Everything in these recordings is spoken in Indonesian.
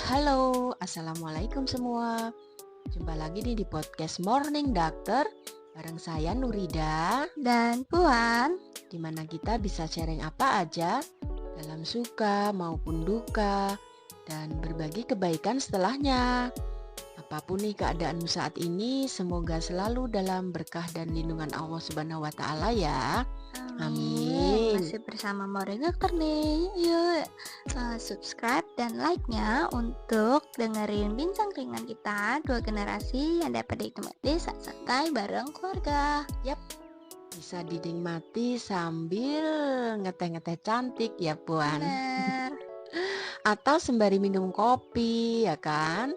Halo, Assalamualaikum semua. Jumpa lagi nih di podcast Morning Doctor bareng saya Nurida, Dan Puan, dimana kita bisa sharing apa aja dalam suka maupun duka dan berbagi kebaikan setelahnya. Apapun nih keadaanmu saat ini, semoga selalu dalam berkah dan lindungan Allah Subhanahu wa Ta'ala ya. Amin. Masih bersama Morning Doctor nih. Yuk subscribe dan like-nya untuk dengerin bincang ringan kita dua generasi yang dapat dinikmati saat santai bareng keluarga. Bisa dinikmati sambil ngeteh-ngeteh cantik ya Puan. Bener. Atau sembari minum kopi ya kan,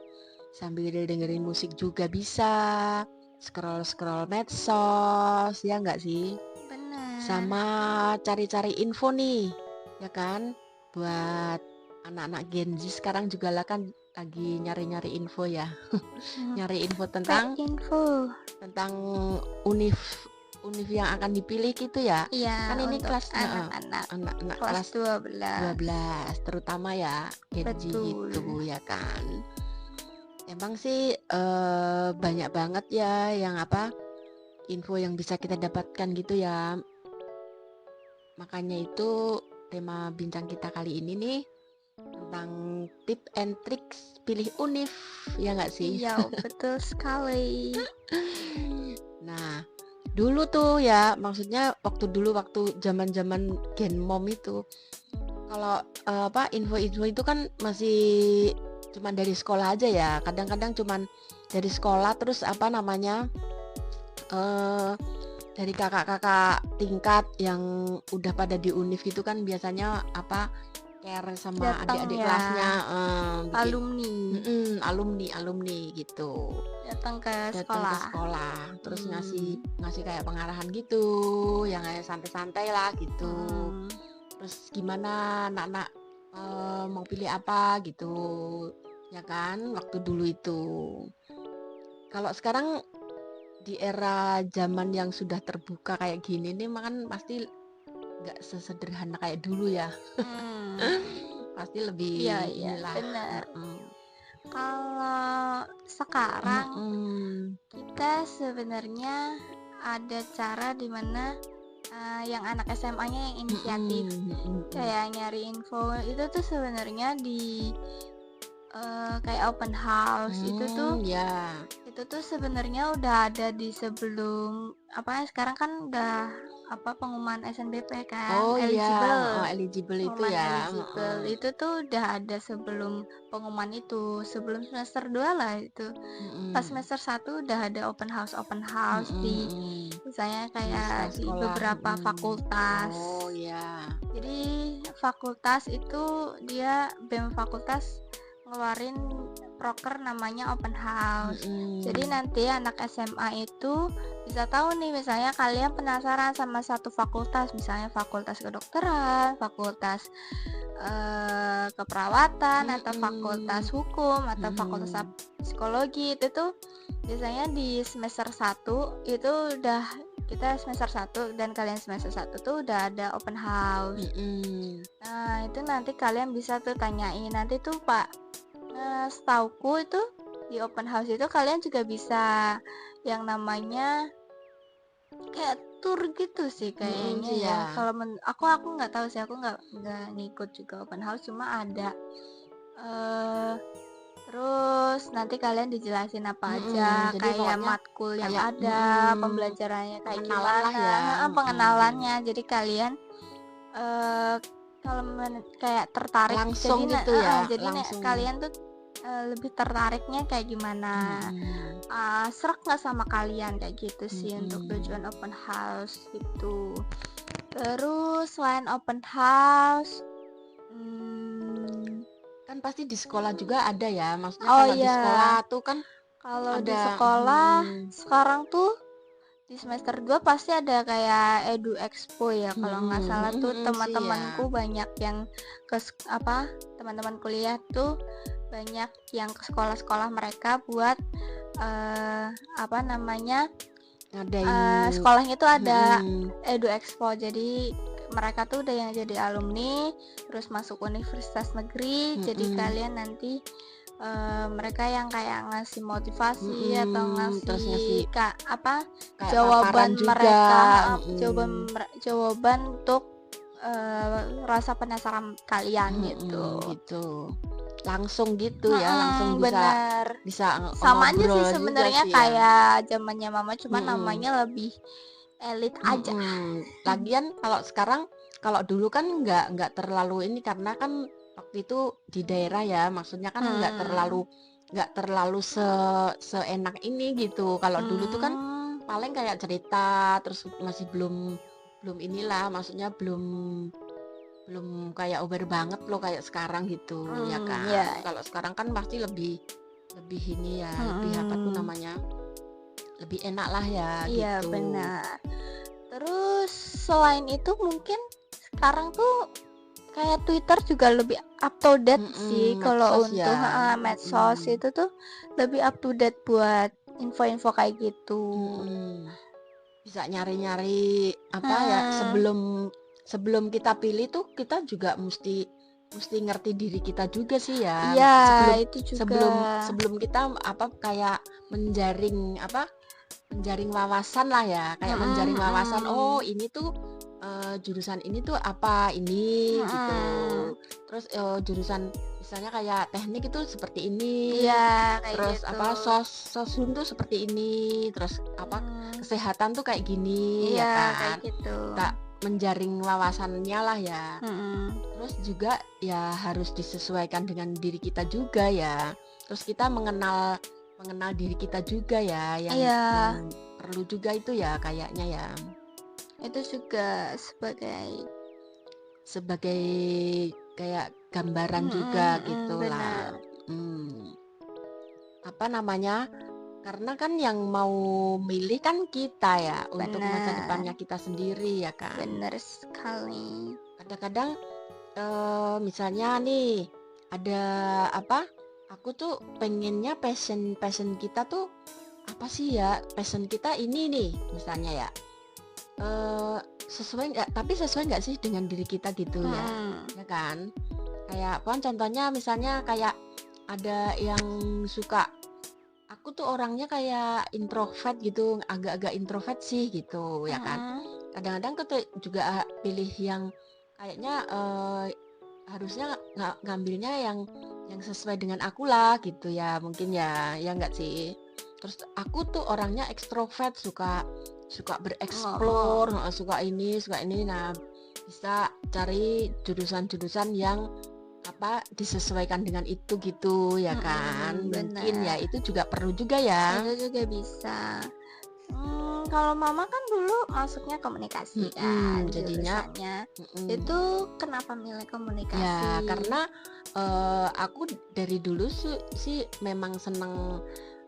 sambil dengerin musik juga bisa, scroll medsos ya nggak sih, Bener. sama cari-cari info nih ya kan, buat anak-anak Gen Z sekarang juga lah kan lagi nyari-nyari info ya. Nyari info tentang univ yang akan dipilih gitu ya. Iya, Kan ini untuk kelas anak-anak kelas 12 terutama ya Gen Z Betul. gitu ya kan. Emang sih banyak banget ya yang info yang bisa kita dapatkan gitu ya. Makanya itu tema bincang kita kali ini nih tentang tip and tricks pilih univ, ya nggak sih? Iya, betul sekali. Nah, dulu tuh ya, maksudnya waktu zaman-zaman Gen Mom itu, kalau info-info itu kan masih cuman dari sekolah aja ya. Kadang-kadang cuman dari sekolah, terus dari kakak-kakak tingkat yang udah pada di univ gitu kan biasanya care sama Datang adik-adik ya, kelasnya, alumni alumni gitu. datang ke sekolah terus ngasih kayak pengarahan gitu yang kayak santai-santai lah gitu. Terus gimana anak-anak mau pilih apa gitu ya kan waktu dulu itu. Kalau sekarang di era zaman yang sudah terbuka kayak gini nih makan pasti nggak sesederhana kayak dulu ya. Pasti lebih Iya, benar. Kalau sekarang kita sebenarnya ada cara dimana yang anak SMA-nya yang inisiatif kayak nyari info itu tuh sebenarnya di kayak open house itu tuh sebenarnya udah ada di sebelum sekarang kan udah pengumuman SNBP kan, eligible itu pengumuman ya. eligible itu tuh udah ada sebelum pengumuman itu, sebelum semester 2 lah itu. Pas semester 1 udah ada open house di misalnya kayak di beberapa fakultas. Oh ya. Jadi fakultas itu dia BEM fakultas ngeluarin proker namanya open house. Jadi nanti anak SMA itu bisa tahu nih, misalnya kalian penasaran sama satu fakultas, misalnya fakultas kedokteran, fakultas keperawatan, atau fakultas hukum, atau fakultas psikologi. Itu tuh biasanya di semester 1 itu udah kita semester 1 dan kalian semester 1 tuh udah ada open house. Nah itu nanti kalian bisa tuh tanyain, nanti tuh setauku itu di open house itu kalian juga bisa yang namanya kayak tour gitu sih kayaknya ya. Kalau aku nggak tahu sih, aku nggak ngikut juga open house, cuma ada terus nanti kalian dijelasin apa aja, kayak matkul yang ada, pembelajarannya kayak gimana ya. Pengenalannya. Jadi kalian kalau kayak tertarik langsung jadi gitu ya, jadi kalian tuh lebih tertariknya kayak gimana, serak nggak sama kalian kayak gitu sih untuk tujuan open house gitu. Terus selain open house kan pasti di sekolah juga ada ya, maksudnya di sekolah tuh kan kalau ada, di sekolah sekarang tuh di semester 2 pasti ada kayak Edu Expo ya, kalau nggak salah tuh teman-temanku banyak yang ke teman-teman kuliah tuh banyak yang ke sekolah-sekolah mereka buat sekolahnya tuh ada Edu Expo. Jadi mereka tuh udah yang jadi alumni terus masuk universitas negeri, jadi kalian nanti mereka yang kayak ngasih motivasi atau terus ngasih ngasih apa kayak jawaban paparan mereka, juga. jawaban untuk rasa penasaran kalian gitu. Gitu. Langsung gitu ya, langsung Bener. bisa Sama aja sih ngobrol juga sebenarnya sih ya. kayak zamannya mama, cuman Mm-mm. namanya lebih elit aja. Lagian kalau dulu kan nggak terlalu ini, karena kan waktu itu di daerah ya, maksudnya kan nggak terlalu seenak ini gitu. Kalau dulu tuh kan paling kayak cerita, terus masih belum inilah, maksudnya belum kayak over banget loh kayak sekarang gitu ya kan. Ya. Kalau sekarang kan pasti lebih ini ya, lebih apa tuh namanya, lebih enak lah ya. Iya gitu. benar. Terus selain itu mungkin sekarang tuh kayak Twitter juga lebih up to date sih kalau medsos untuk ya. medsos itu tuh lebih up to date buat info-info kayak gitu. Bisa nyari-nyari apa ya, sebelum kita pilih tuh kita juga mesti ngerti diri kita juga sih ya. Iya, itu juga. sebelum kita apa kayak menjaring wawasan lah ya, kayak menjaring wawasan, oh ini tuh jurusan ini tuh apa ini gitu. Terus jurusan misalnya kayak teknik itu seperti ini. Iya, kayak Terus gitu. apa soshum tuh seperti ini. Terus apa kesehatan tuh kayak gini ya kan. Kayak gitu. Tak menjaring wawasannya lah ya. Terus juga ya harus disesuaikan dengan diri kita juga ya. Terus kita mengenal diri kita juga ya, yang perlu juga itu ya kayaknya ya. Itu juga sebagai kayak gambaran juga gitu lah. Apa namanya, karena kan yang mau milih kan kita ya, untuk masa depannya kita sendiri ya kan. Bener sekali. Kadang-kadang misalnya nih ada apa, aku tuh pengennya passion kita tuh apa sih ya, passion kita ini nih misalnya ya, sesuai nggak sih dengan diri kita gitu ya kan. Kayak contohnya misalnya kayak ada yang suka, aku tuh orangnya kayak introvert gitu, agak-agak introvert sih gitu ya kan. Kadang-kadang kita juga pilih yang kayaknya harusnya ngambilnya yang sesuai dengan aku lah gitu ya, mungkin ya enggak sih. Terus aku tuh orangnya ekstrovert, suka bereksplor, suka ini. Nah, bisa cari jurusan yang apa disesuaikan dengan itu gitu ya kan. Mungkin ya itu juga perlu juga ya. Itu juga bisa. Kalau mama kan dulu masuknya komunikasi kan, jadinya itu kenapa milih komunikasi? Ya karena aku dari dulu sih memang seneng,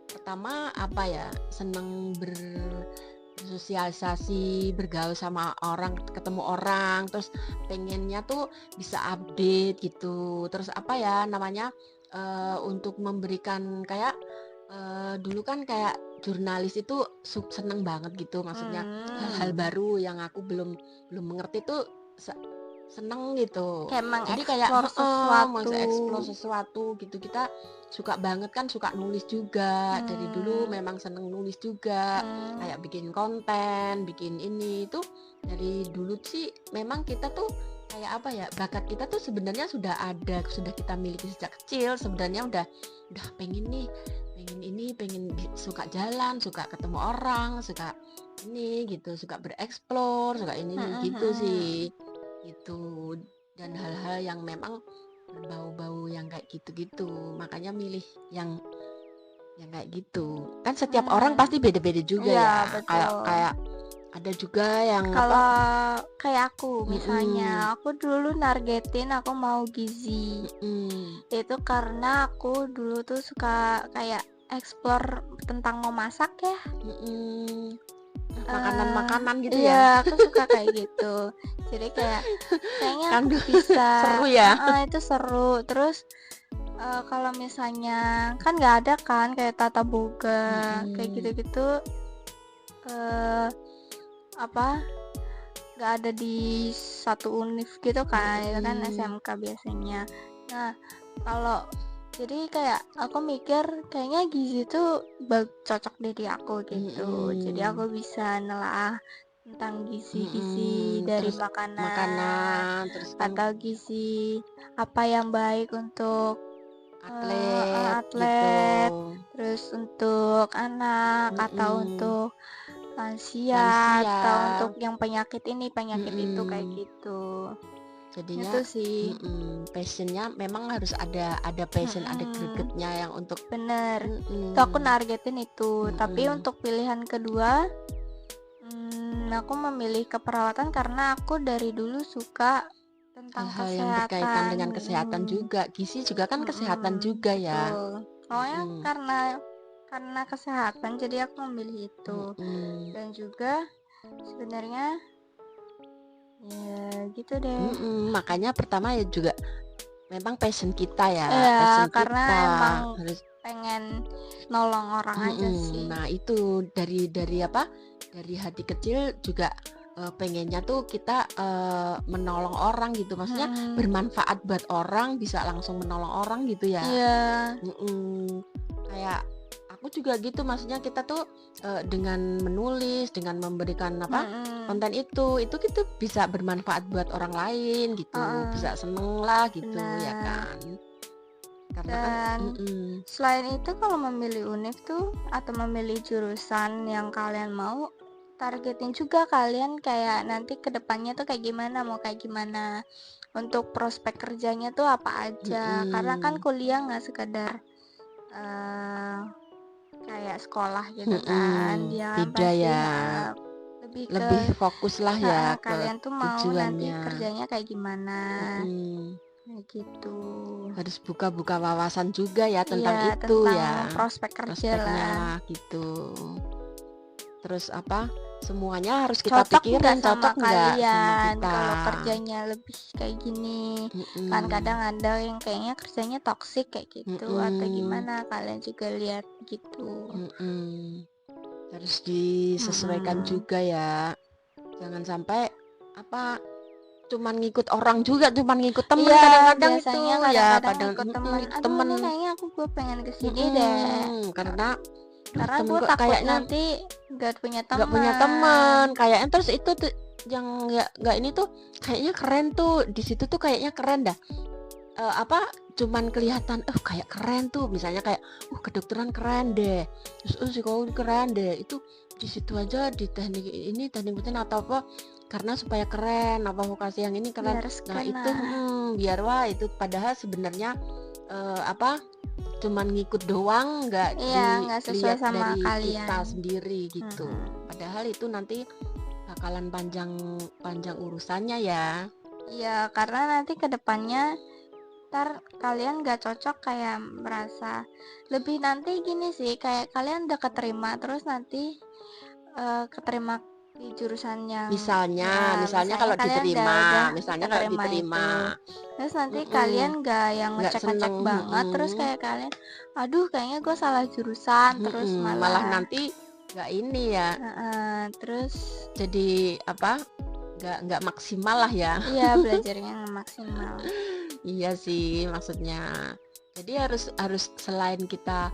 pertama apa ya, seneng bersosialisasi, bergaul sama orang, ketemu orang, terus pengennya tuh bisa update gitu. Terus apa ya namanya, untuk memberikan kayak dulu kan kayak jurnalis itu seneng banget gitu, maksudnya hal-hal baru yang aku belum mengerti tuh seneng gitu. Jadi kayak mengeksplor sesuatu gitu. Kita suka banget kan, suka nulis juga. Dari dulu memang seneng nulis juga, kayak bikin konten, bikin ini tuh dari dulu sih. Memang kita tuh kayak apa ya, bakat kita tuh sebenarnya sudah ada, sudah kita miliki sejak kecil. Sebenarnya udah pengen suka jalan, suka ketemu orang, suka ini gitu, suka bereksplor, suka ini gitu sih gitu. Dan hal-hal yang memang berbau-bau yang kayak gitu-gitu, makanya milih yang kayak gitu. Kan setiap orang pasti beda-beda juga ya. Kayak ada juga yang kalau kayak aku misalnya, aku dulu nargetin aku mau gizi. Itu karena aku dulu tuh suka kayak explore tentang memasak ya. Makanan gitu ya. Iya, aku suka kayak gitu. Jadi kayaknya kan bisa seru ya. Itu seru. Terus kalau misalnya kan nggak ada kan kayak tata boga kayak gitu-gitu, apa nggak ada di satu univ gitu kan, itu kan Mm-mm. SMK biasanya. Nah, kalau jadi kayak aku mikir kayaknya gizi tuh cocok deh di aku gitu. Jadi Mm-mm. aku bisa nelaah tentang gizi-gizi Mm-mm. dari Terus makanan makanan, terus kan atau gizi apa yang baik untuk atlet gitu. atlet, terus untuk anak atau Mm-mm. untuk lansia Lansia. atau untuk yang penyakit ini penyakit itu kayak Mm-mm. gitu. Itu Jadinya sih. passionnya memang harus ada passion, ada Mm-mm. gregetnya yang untuk Bener, itu aku mm-mm. nargetin itu. Tapi Mm-mm. untuk pilihan kedua, aku memilih keperawatan karena aku dari dulu suka tentang Hal-hal yang berkaitan kesehatan. dengan kesehatan juga, gizi juga kan kesehatan juga ya. Betul. Pokoknya Mm-mm. karena kesehatan jadi aku memilih itu. Mm-mm. Dan juga sebenarnya ya gitu deh. Makanya pertama ya juga memang passion kita ya, Ya passion karena kita emang harus pengen nolong orang aja sih. Nah itu dari apa? Dari hati kecil juga pengennya tuh kita menolong orang gitu, maksudnya bermanfaat buat orang, bisa langsung menolong orang gitu ya. Iya. Kayak aku juga gitu, maksudnya kita tuh dengan menulis, dengan memberikan apa konten itu kita bisa bermanfaat buat orang lain gitu, bisa seneng lah gitu ya kan. Karena kan Dan selain itu kalau memilih univ tuh atau memilih jurusan yang kalian mau, targetin juga kalian kayak nanti kedepannya tuh kayak gimana, mau kayak gimana, untuk prospek kerjanya tuh apa aja. Karena kan kuliah nggak sekedar kayak sekolah gitu kan, dia kan beda pasti ya, lebih fokus lah ya ke kalian tuh mau nanti tujuannya. kerjanya kayak gimana, kayak gitu. Harus buka-buka wawasan juga ya tentang Iya, itu tentang ya, prospek kerja prospeknya lah. lah gitu. Terus apa, semuanya harus kita Cocok pikirin, nggak sama cocok nggak sama kalian kita. kalau kerjanya lebih kayak gini. Kan kadang ada yang kayaknya kerjanya toksik kayak gitu atau gimana, kalian juga lihat gitu. Harus disesuaikan juga ya, jangan sampai apa cuman ngikut orang juga, cuman ngikut temen. Iya, kadang-kadang itu biasanya ya kadang-kadang padahal ikut temen. ngikut Aduh, temen. ini kayaknya gue pengen kesini deh. Karena Karena temen gue kok takut kayaknya nanti gak punya nggak punya temen kayaknya, terus itu tuh yang nggak ini tuh kayaknya keren tuh di situ tuh, kayaknya keren dah. Apa cuman kelihatan kayak keren tuh, misalnya kayak kedokteran keren deh, terus psikologi keren deh, itu di situ aja di teknik ini, teknik mesin atau apa, karena supaya keren, apa vokasi yang ini keren. Nah itu biar wah itu padahal sebenarnya apa cuman ngikut doang, nggak nggak sesuai dilihat sama dari kalian kita sendiri gitu. Padahal itu nanti bakalan panjang urusannya ya. Iya, karena nanti kedepannya ntar kalian gak cocok, kayak merasa lebih nanti gini sih, kayak kalian udah keterima terus nanti keterima di jurusan yang misalnya kalau kalian diterima, udah misalnya kalau keterima diterima itu, terus nanti kalian gak yang nggak ngecek-ngecek seneng, banget, terus kayak kalian aduh kayaknya gue salah jurusan, terus malah nanti nggak ini ya, terus jadi apa nggak maksimal lah ya. iya, belajarnya nggak maksimal. Iya sih maksudnya, jadi harus selain kita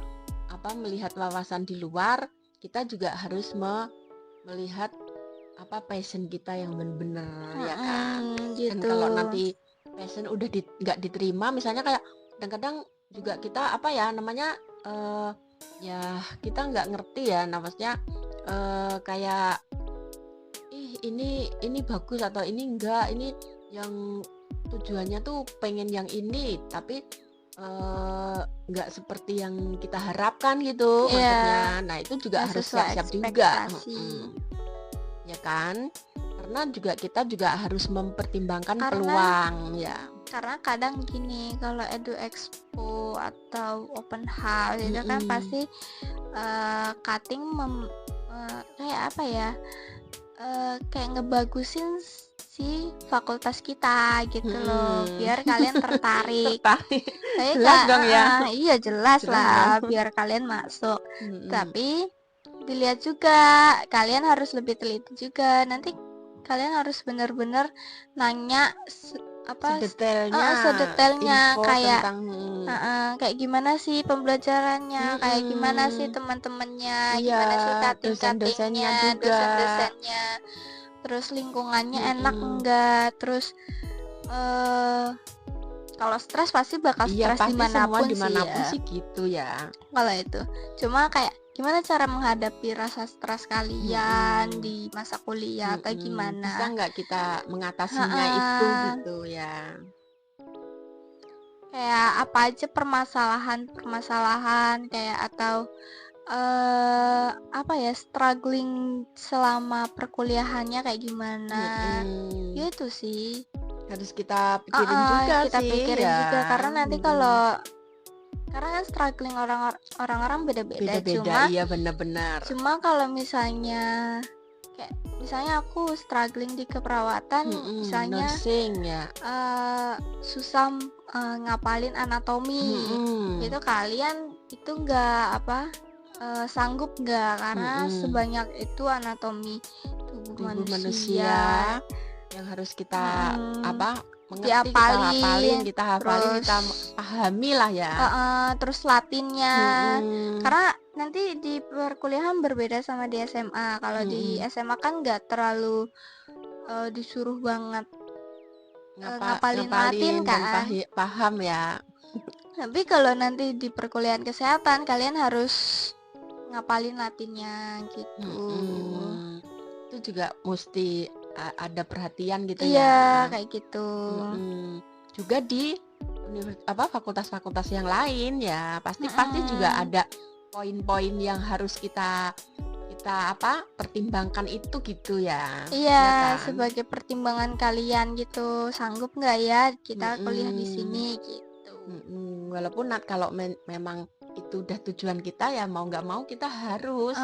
apa melihat wawasan di luar, kita juga harus melihat apa passion kita yang benar-benar ya kan. Gitu. Dan kalau nanti passion udah nggak diterima, misalnya kayak kadang-kadang juga kita apa ya namanya ya kita nggak ngerti ya, namanya kayak ini bagus atau ini enggak, ini yang tujuannya tuh pengen yang ini tapi nggak seperti yang kita harapkan gitu maksudnya. Nah itu juga harus siap-siap juga ya kan, karena kita juga harus mempertimbangkan peluang ya. Karena kadang gini, kalau Edu Expo atau open house itu kan pasti cutting kayak apa ya, kayak ngebagusin si fakultas kita gitu loh, biar kalian tertarik. Jelas dong ya. Iya jelas lah dong, biar kalian masuk. Tapi dilihat juga, kalian harus lebih teliti juga. Nanti kalian harus benar-benar nanya Sedetailnya sedetailnya info kayak tentang kayak gimana sih pembelajarannya, kayak gimana sih teman-temannya, gimana sih iya, dosen-dosennya cutting-cuttingnya, juga. dosen-dosennya, terus lingkungannya enak Mm-mm. enggak, terus kalau stres pasti bakal Iya, stres pasti semua dimanapun dimanapun sih sih gitu ya. kalau itu. Cuma kayak gimana cara menghadapi rasa stres kalian Mm-mm. di masa kuliah atau Bisa gimana? nggak kita mengatasinya itu Ha-ha. gitu ya? Kayak apa aja permasalahan kayak atau apa ya, struggling selama perkuliahannya kayak gimana. Mm-mm. Gitu sih. Harus kita pikirin juga Kita sih pikirin ya. juga karena nanti karena kan struggling orang-orang beda-beda. Beda-beda, iya benar-benar. Cuma kalau misalnya kayak misalnya aku struggling di keperawatan, misalnya Nursing ya. susah ngapalin anatomi. Itu kalian itu nggak sanggup nggak, karena sebanyak itu anatomi tubuh manusia yang harus kita mengerti, diapalin, kita hafalin, kita pahami lah ya. Terus latinnya, karena nanti di perkuliahan berbeda sama di SMA. Kalau di SMA kan nggak terlalu disuruh banget ngapalin Latin dan kan. paham ya. Tapi kalau nanti di perkuliahan kesehatan kalian harus ngapalin Latinnya gitu. Itu juga mesti ada perhatian gitu Iya, ya. kayak gitu. Juga di fakultas-fakultas yang lain ya, pasti juga ada poin-poin yang harus kita pertimbangkan itu gitu ya. Iya, kan? Sebagai pertimbangan kalian gitu, sanggup nggak ya kita kuliah di sini gitu. Walaupun kalau memang itu udah tujuan kita ya, mau nggak mau kita harus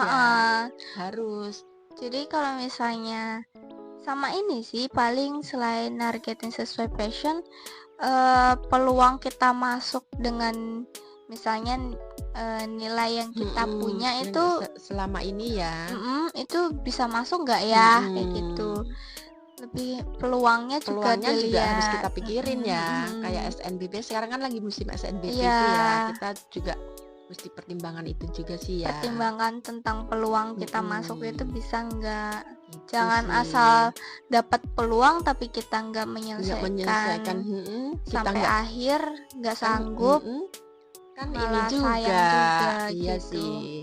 harus. Jadi kalau misalnya sama ini sih, paling selain nargetin sesuai passion, peluang kita masuk dengan misalnya nilai yang kita punya itu selama ini ya, itu bisa masuk nggak ya, kayak gitu. Lebih peluangnya juga harus kita pikirin ya. Kayak SNBP sekarang kan lagi musim SNBP itu ya, kita juga mesti pertimbangan itu juga sih ya. Pertimbangan tentang peluang kita masuk itu bisa nggak. Gitu Jangan sih. asal dapat peluang tapi kita nggak menyelesaikan sampai akhir, nggak sanggup. Kan malah ini juga, iya gitu. sih.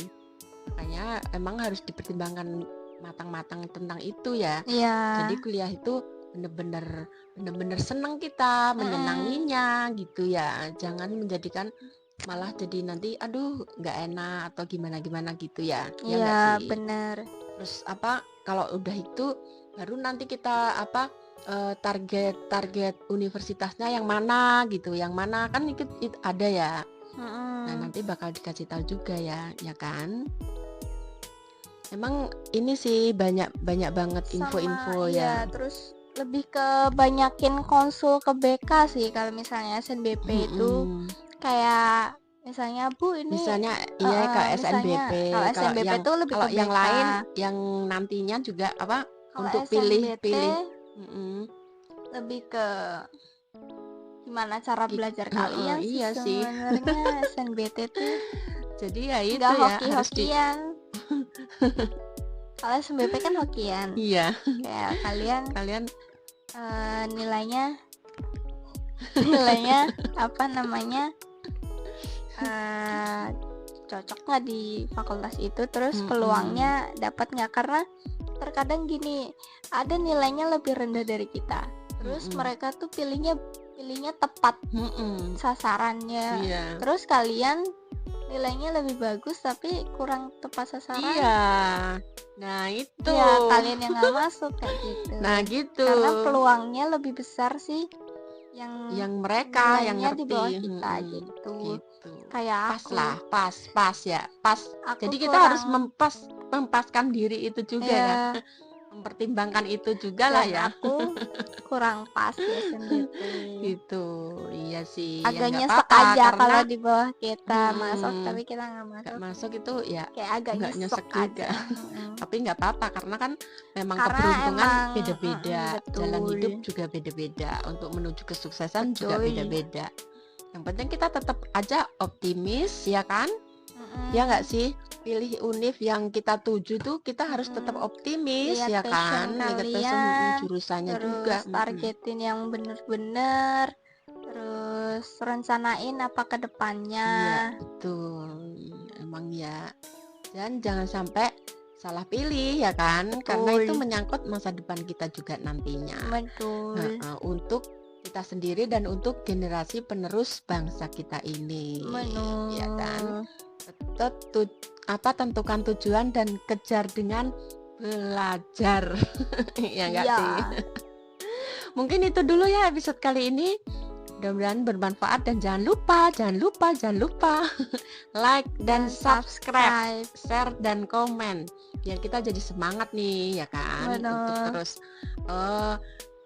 Makanya emang harus dipertimbangkan matang-matang tentang itu ya. Iya. Jadi kuliah itu bener-bener senang kita menyenanginya gitu ya. Jangan menjadikan malah jadi nanti aduh nggak enak atau gimana gitu ya. Iya, bener. Terus kalau udah itu baru nanti kita target universitasnya yang mana gitu, yang mana kan itu ada ya. Nah nanti bakal dikasih tahu juga ya kan. Emang ini sih banyak banget info-info ya. Terus lebih ke banyakin konsul ke BK sih kalau misalnya SNBP itu. Kayak misalnya Bu ini ke SNBP. Kalau SNBP itu lebih kalau ke yang BK. lain yang nantinya juga untuk pilih lebih ke gimana cara belajar kalian iya sih sebenarnya. SNBT tuh jadi ya itu nggak ya hoki-hokian. Kalau SNBP kan hokian. Iya. Kayak kalian nilainya cocok nggak di fakultas itu, terus peluangnya dapat nggak, karena terkadang gini, ada nilainya lebih rendah dari kita, terus mereka tuh pilihnya tepat sasarannya. Terus kalian nilainya lebih bagus tapi kurang tepat sasaran. Iya. Nah itu ya kalian yang nggak masuk kayak gitu. Nah gitu, karena peluangnya lebih besar sih yang mereka yang ngerti di bawah kita gitu. Kayak pas ya. Jadi kita harus mempaskan diri itu juga kan. mempertimbangkan itu juga lah Dan ya. aku kurang pas ya sendiri. Gitu, iya sih, ya Agak nggak nyesek apa-apa aja karena kalau di bawah kita masuk, mhm, tapi kita nggak nggak masuk. masuk itu ya Kayak agak nggak nyesek nyesek juga. aja. Mm-mm. Tapi nggak apa-apa karena kan memang Karena keberuntungan emang beda-beda, jalan betul, hidup juga beda-beda, untuk menuju kesuksesan juga betul. beda-beda. Yang penting kita tetap aja optimis ya kan? Ya Mm-mm. nggak sih? Pilih univ yang kita tuju tuh kita harus tetap Mm-mm. optimis Lihat ya passion kan? Lihat passion, kalian, jurusannya juga. terus targetin yang bener-bener, terus rencanain apa ke Iya, depannya. betul. Emang ya. Dan jangan sampai salah pilih ya kan? Karena itu Betul, menyangkut masa depan kita juga nantinya. betul, Untuk kita sendiri dan untuk generasi penerus bangsa kita ini, ya kan? betul. Tetap tentukan tujuan dan kejar dengan belajar. Ya enggak Iya, sih? Mungkin itu dulu ya episode kali ini. Mudah-mudahan bermanfaat dan jangan lupa like dan subscribe, share dan komen biar kita jadi semangat nih ya kan untuk betul. terus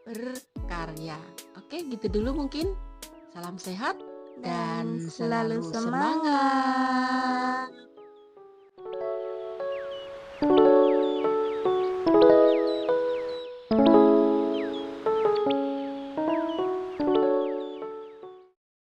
berkarya. Oke, gitu dulu mungkin. Salam sehat Dan dan selalu selalu semangat. semangat.